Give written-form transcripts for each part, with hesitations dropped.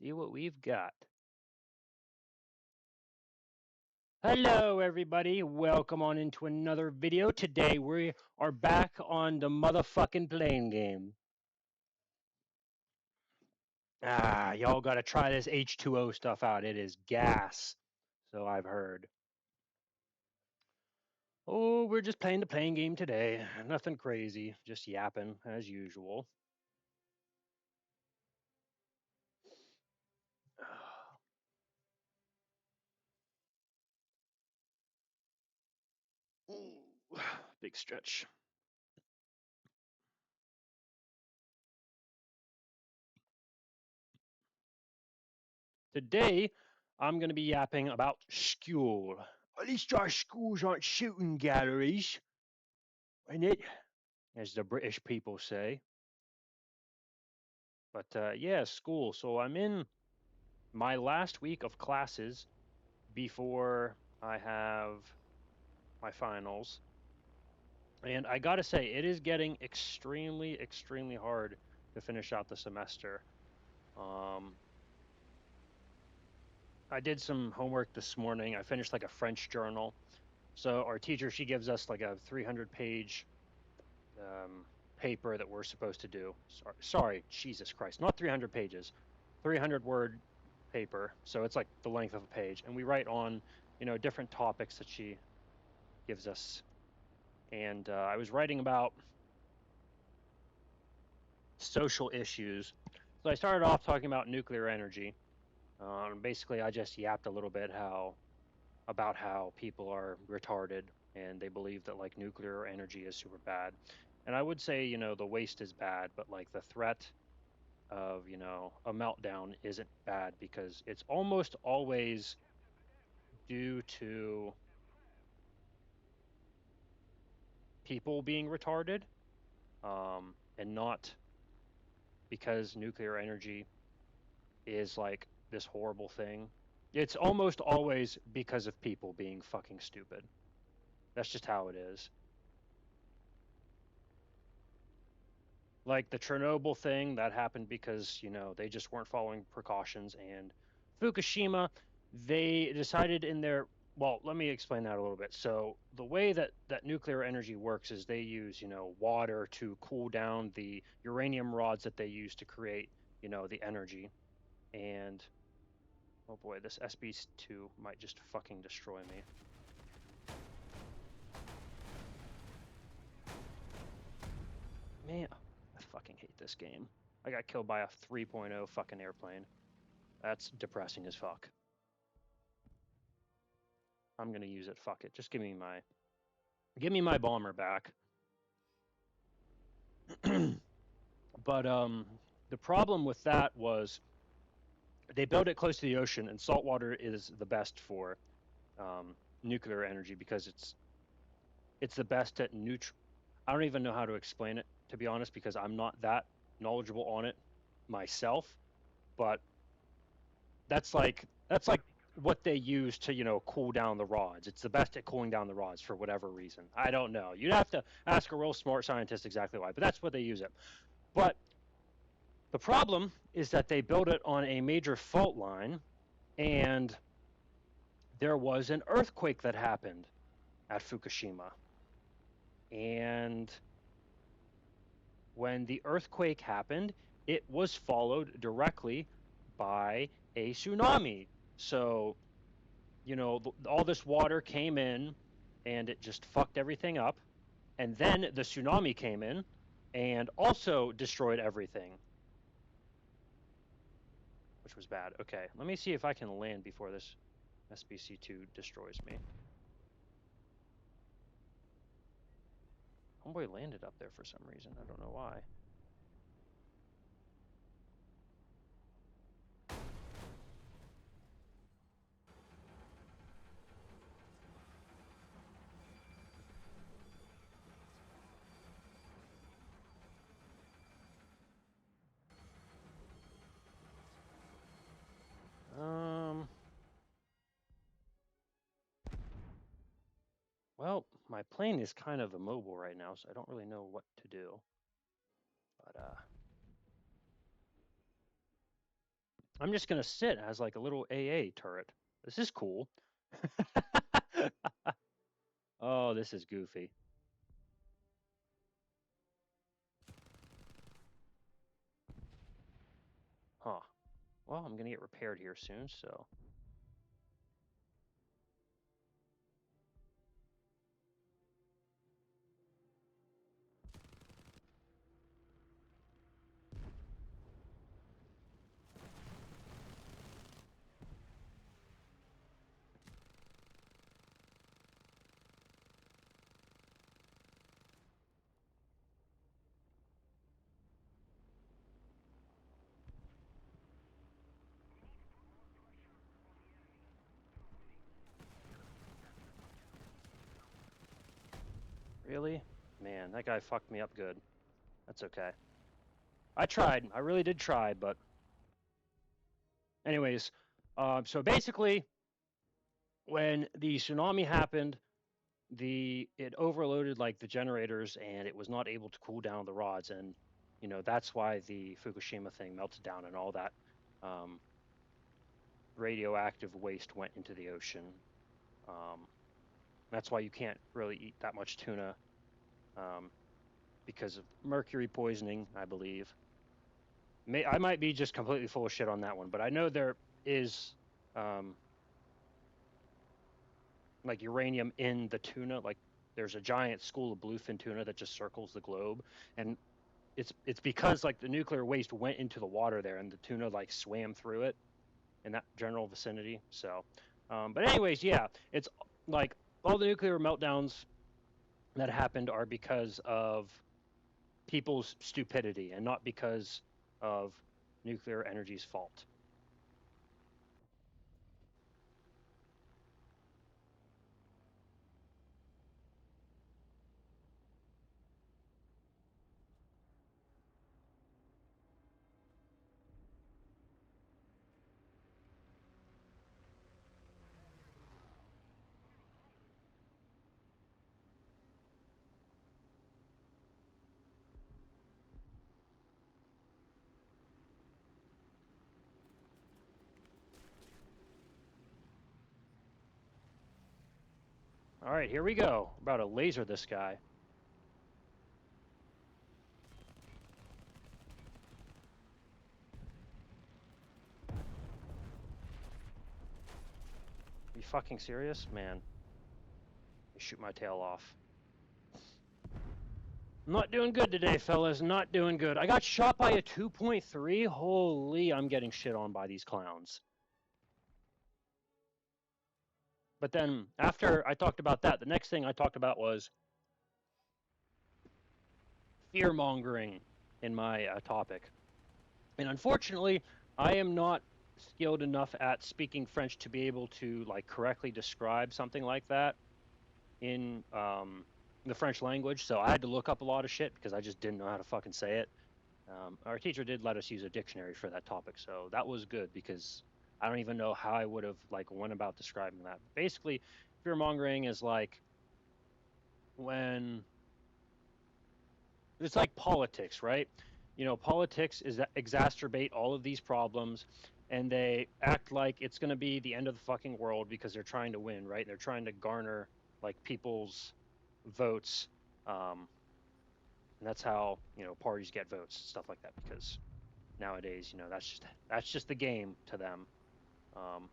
See what we've got. Hello, everybody. Welcome on into another video. Today we are back on the motherfucking plane game. Y'all got to try this H2O stuff out. It is gas. So I've heard. Oh, we're just playing the plane game today. Nothing crazy. Just yapping as usual. Ooh, big stretch. Today, I'm going to be yapping about school. At least our schools aren't shooting galleries, ain't it? As the British people say. But yeah, school. So I'm in my last week of classes before I have my finals. And I got to say, it is getting extremely, extremely hard to finish out the semester. Um, I did some homework this morning. I finished like a French journal. So our teacher, she gives us like a 300-page paper that we're supposed to do. Sorry, Jesus Christ, not 300 pages, 300-word paper. So it's like the length of a page, and we write on, different topics that she gives us. And I was writing about social issues. So I started off talking about nuclear energy. Basically, I just yapped a little bit about how people are retarded and they believe that like nuclear energy is super bad. And I would say, the waste is bad, but like the threat of, a meltdown isn't bad because it's almost always due to people being retarded, and not because nuclear energy is like this horrible thing. It's almost always because of people being fucking stupid. That's just how it is. Like the Chernobyl thing that happened because, they just weren't following precautions, and Fukushima, they decided in their, well, let me explain that a little bit. So the way that nuclear energy works is they use, water to cool down the uranium rods that they use to create, the energy. And oh boy, this SB2 might just fucking destroy me. Man, I fucking hate this game. I got killed by a 3.0 fucking airplane. That's depressing as fuck. I'm gonna use it. Fuck it. Just give me my bomber back. But the problem with that was they built it close to the ocean, and saltwater is the best for nuclear energy because it's the best at neutral. I don't even know how to explain it, to be honest, because I'm not that knowledgeable on it myself. But that's like what they use to cool down the rods. It's the best at cooling down the rods for whatever reason. I don't know. You'd have to ask a real smart scientist exactly why, but that's what they use it. But the problem is that they built it on a major fault line, and there was an earthquake that happened at Fukushima. And when the earthquake happened, it was followed directly by a tsunami. So, all this water came in and it just fucked everything up. And then the tsunami came in and also destroyed everything, which was bad. Okay, let me see if I can land before this SBC2 destroys me. Homeboy landed up there for some reason. I don't know why. Um, well, my plane is kind of immobile right now, so I don't really know what to do. But I'm just gonna sit as like a little AA turret. This is cool. Oh, this is goofy. Huh. Well, I'm gonna get repaired here soon, so. Really? Man, that guy fucked me up good. That's okay. I tried. I really did try, but anyways, so basically, when the tsunami happened, it overloaded like the generators, and it was not able to cool down the rods, and that's why the Fukushima thing melted down, and all that um, radioactive waste went into the ocean. Um, that's why you can't really eat that much tuna um, because of mercury poisoning, I believe. I might be just completely full of shit on that one, but I know there is um, like uranium in the tuna. Like there's a giant school of bluefin tuna that just circles the globe, and it's because like the nuclear waste went into the water there, and the tuna like swam through it in that general vicinity. So, but anyways, yeah, it's like all the nuclear meltdowns that happened are because of people's stupidity and not because of nuclear energy's fault. All right, here we go. We're about to laser this guy. Are you fucking serious? Man, you shoot my tail off. I'm not doing good today, fellas. Not doing good. I got shot by a 2.3. Holy, I'm getting shit on by these clowns. But then after I talked about that, the next thing I talked about was fear mongering in my topic. And unfortunately, I am not skilled enough at speaking French to be able to like correctly describe something like that in the French language. So I had to look up a lot of shit because I just didn't know how to fucking say it. Our teacher did let us use a dictionary for that topic, so that was good because I don't even know how I would have like went about describing that. Basically, fear mongering is like when it's like politics, right? Politics is that exacerbate all of these problems, and they act like it's going to be the end of the fucking world because they're trying to win, right? They're trying to garner like people's votes, and that's how parties get votes, stuff like that. Because nowadays, that's just the game to them. Um,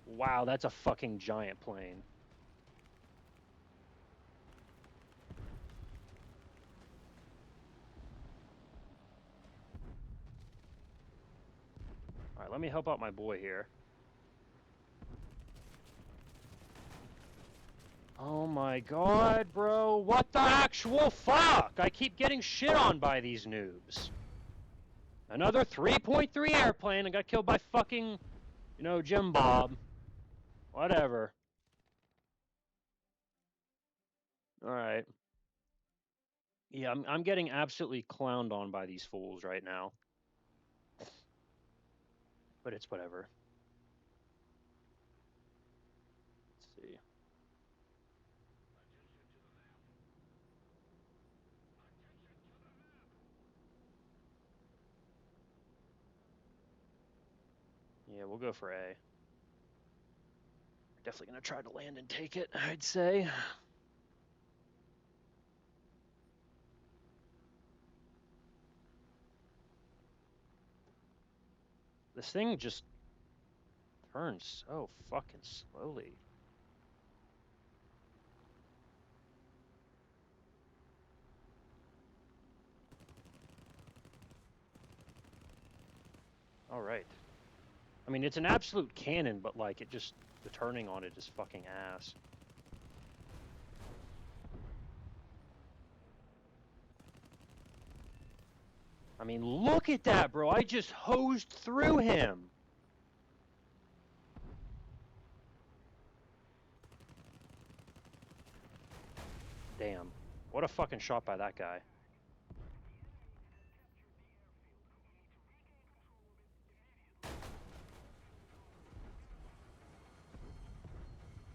wow, that's a fucking giant plane. All right, let me help out my boy here. Oh my god, bro. What the actual fuck? I keep getting shit on by these noobs. Another 3.3 airplane and got killed by fucking, Jim Bob. Whatever. Alright. Yeah, I'm getting absolutely clowned on by these fools right now. But it's whatever. Let's see. Yeah, we'll go for A. Definitely gonna try to land and take it, I'd say. This thing just turns so fucking slowly. All right. I mean, it's an absolute cannon, but like it just the turning on it is fucking ass. I mean, look at that, bro. I just hosed through him. Damn. What a fucking shot by that guy.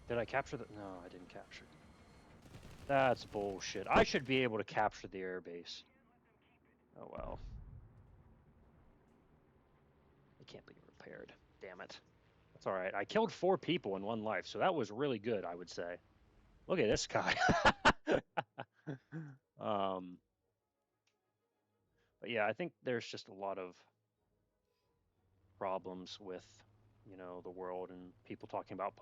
Did I capture the... No, I didn't capture it. That's bullshit. I should be able to capture the airbase. Oh, well. It can't be repaired. Damn it. That's all right. I killed 4 people in 1 life, so that was really good, I would say. Look at this guy. But yeah, I think there's just a lot of problems with, you know, the world and people talking about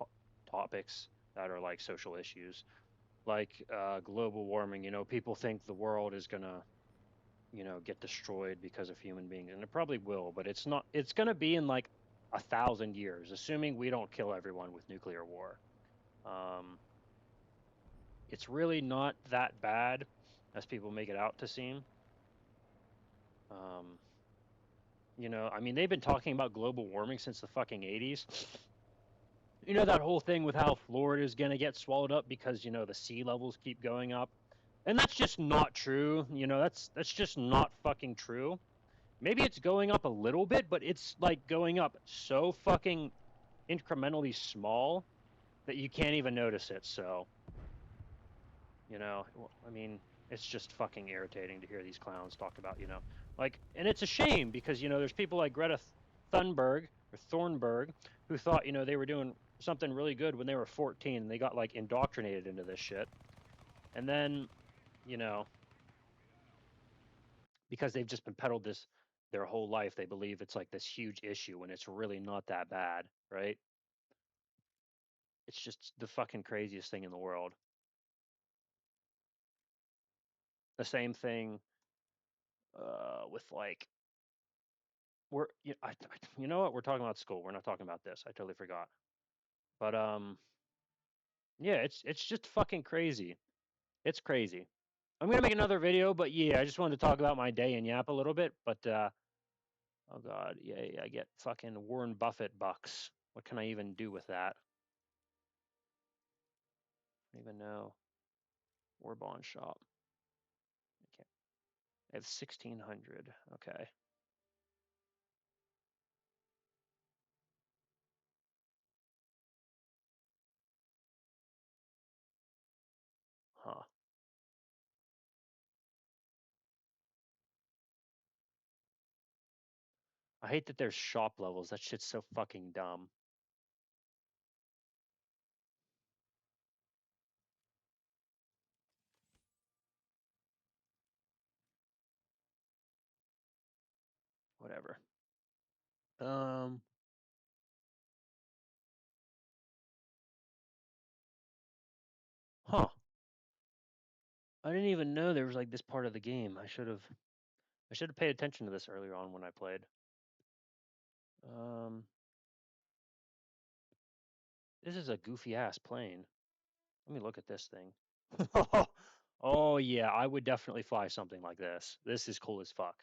topics that are like social issues, like global warming. You know, people think the world is gonna, you know, get destroyed because of human beings, and it probably will, but it's not. It's gonna be in like 1,000 years, assuming we don't kill everyone with nuclear war. Um, it's really not that bad as people make it out to seem. Um, you know, I mean, they've been talking about global warming since the fucking 80s. You know that whole thing with how Florida is going to get swallowed up because, you know, the sea levels keep going up. And that's just not true. You know, that's just not fucking true. Maybe it's going up a little bit, but it's like going up so fucking incrementally small that you can't even notice it. So, you know, I mean, it's just fucking irritating to hear these clowns talk about, you know, like, and it's a shame because, you know, there's people like Greta Thunberg or Thornburg who thought, you know, they were doing something really good when they were 14 and they got like indoctrinated into this shit. And then, you know, because they've just been peddled this their whole life, they believe it's like this huge issue when it's really not that bad, right? It's just the fucking craziest thing in the world. The same thing with like we're you know what, we're talking about school, we're not talking about this, I totally forgot. But yeah, it's just fucking crazy. It's crazy. I'm gonna make another video, but yeah, I just wanted to talk about my day and yap a little bit. But oh god, yeah, I get fucking Warren Buffett bucks. What can I even do with that? I don't even know. War bond shop. Okay, I have 1,600. Okay. Huh. I hate that there's shop levels. That shit's so fucking dumb. Whatever. Um. Huh. I didn't even know there was like this part of the game. I should have paid attention to this earlier on when I played. Um. This is a goofy ass plane. Let me look at this thing. Oh yeah, I would definitely fly something like this. This is cool as fuck.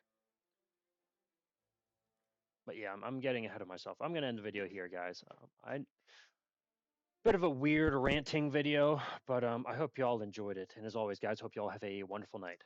But yeah, I'm getting ahead of myself. I'm gonna end the video here, guys. I bit of a weird ranting video, but I hope y'all enjoyed it. And as always, guys, hope y'all have a wonderful night.